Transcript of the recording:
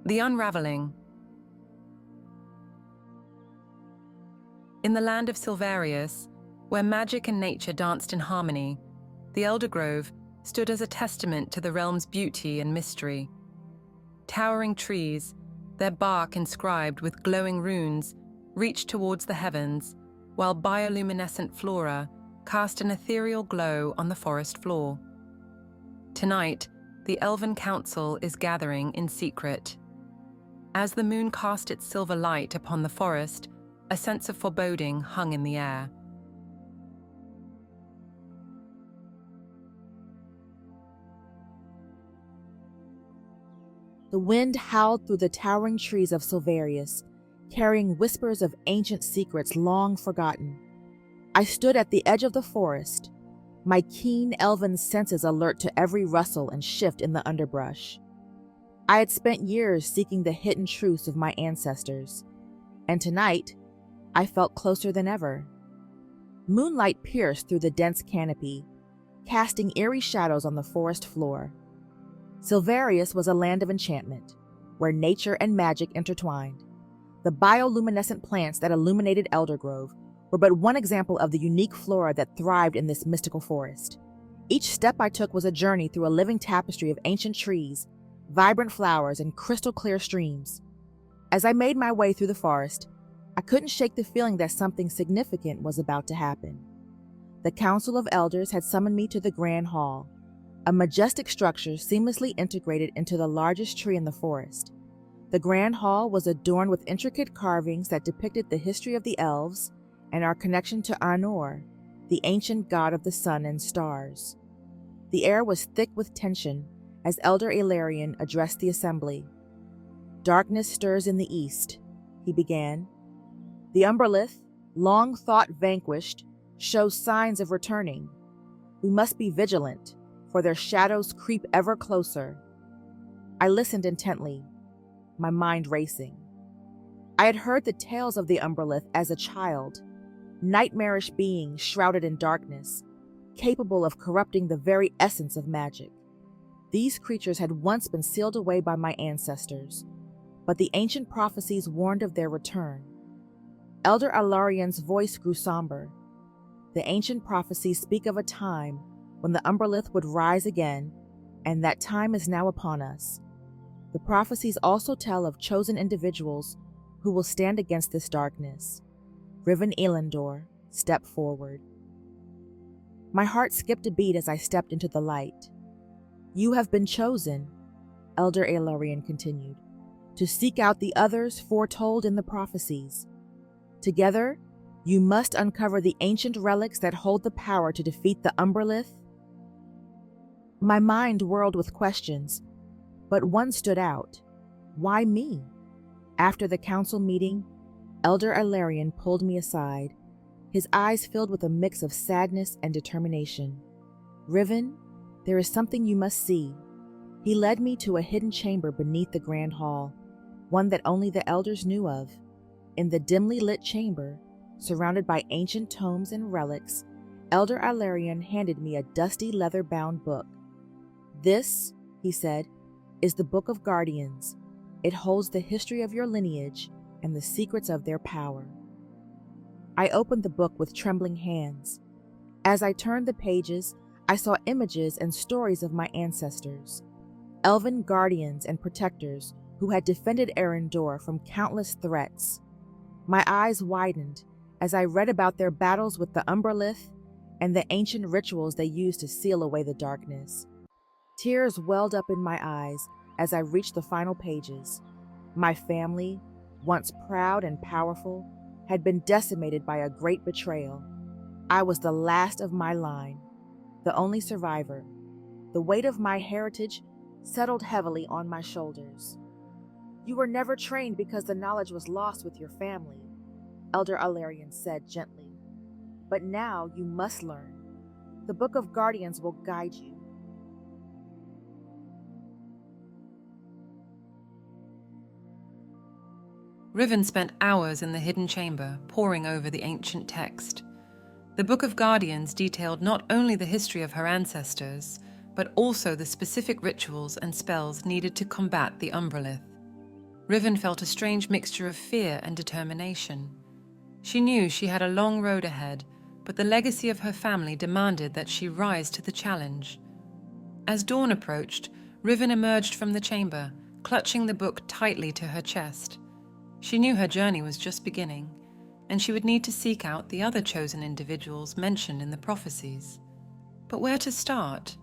The Unraveling. In the land of Sylvarius, where magic and nature danced in harmony, the Eldergrove stood as a testament to the realm's beauty and mystery. Towering trees, their bark inscribed with glowing runes, reached towards the heavens, while bioluminescent flora cast an ethereal glow on the forest floor. Tonight, the Elven Council is gathering in secret. As the moon cast its silver light upon the forest, a sense of foreboding hung in the air. The wind howled through the towering trees of Sylvarius, carrying whispers of ancient secrets long forgotten. I stood at the edge of the forest, my keen elven senses alert to every rustle and shift in the underbrush. I had spent years seeking the hidden truths of my ancestors, and tonight, I felt closer than ever. Moonlight pierced through the dense canopy, casting eerie shadows on the forest floor. Sylvarius was a land of enchantment, where nature and magic intertwined. The bioluminescent plants that illuminated Eldergrove were but one example of the unique flora that thrived in this mystical forest. Each step I took was a journey through a living tapestry of ancient trees, vibrant flowers, and crystal-clear streams. As I made my way through the forest, I couldn't shake the feeling that something significant was about to happen. The Council of Elders had summoned me to the Grand Hall, a majestic structure seamlessly integrated into the largest tree in the forest. The Grand Hall was adorned with intricate carvings that depicted the history of the elves and our connection to Eryndor, the ancient god of the sun and stars. The air was thick with tension as Elder Aelarion addressed the assembly. "Darkness stirs in the east," he began. "The Umbralith, long thought vanquished, shows signs of returning. We must be vigilant, for their shadows creep ever closer." I listened intently, my mind racing. I had heard the tales of the Umbralith as a child, nightmarish beings shrouded in darkness, capable of corrupting the very essence of magic. These creatures had once been sealed away by my ancestors, but the ancient prophecies warned of their return. Elder Aelarion's voice grew somber. The ancient prophecies speak of a time when the Umbralith would rise again, and that time is now upon us. The prophecies also tell of chosen individuals who will stand against this darkness. Riven Elandor, step forward. My heart skipped a beat as I stepped into the light. "You have been chosen," Elder Aelarion continued, "to seek out the others foretold in the prophecies. Together, you must uncover the ancient relics that hold the power to defeat the Umbralith." My mind whirled with questions, but one stood out. Why me? After the council meeting, Elder Aelarion pulled me aside, his eyes filled with a mix of sadness and determination. "Riven, there is something you must see." He led me to a hidden chamber beneath the Grand Hall, one that only the elders knew of. In the dimly lit chamber, surrounded by ancient tomes and relics, Elder Aelarion handed me a dusty leather-bound book. "This," he said, "is the Book of Guardians. It holds the history of your lineage and the secrets of their power." I opened the book with trembling hands. As I turned the pages, I saw images and stories of my ancestors, elven guardians and protectors who had defended Eryndor from countless threats. My eyes widened as I read about their battles with the Umbralith and the ancient rituals they used to seal away the darkness. Tears welled up in my eyes as I reached the final pages. My family, once proud and powerful, had been decimated by a great betrayal. I was the last of my line, the only survivor. The weight of my heritage settled heavily on my shoulders. "You were never trained because the knowledge was lost with your family," Elder Aelarion said gently. "But now you must learn. The Book of Guardians will guide you." Riven spent hours in the hidden chamber, poring over the ancient text. The Book of Guardians detailed not only the history of her ancestors, but also the specific rituals and spells needed to combat the Umbralith. Riven felt a strange mixture of fear and determination. She knew she had a long road ahead, but the legacy of her family demanded that she rise to the challenge. As dawn approached, Riven emerged from the chamber, clutching the book tightly to her chest. She knew her journey was just beginning, and she would need to seek out the other chosen individuals mentioned in the prophecies. But where to start?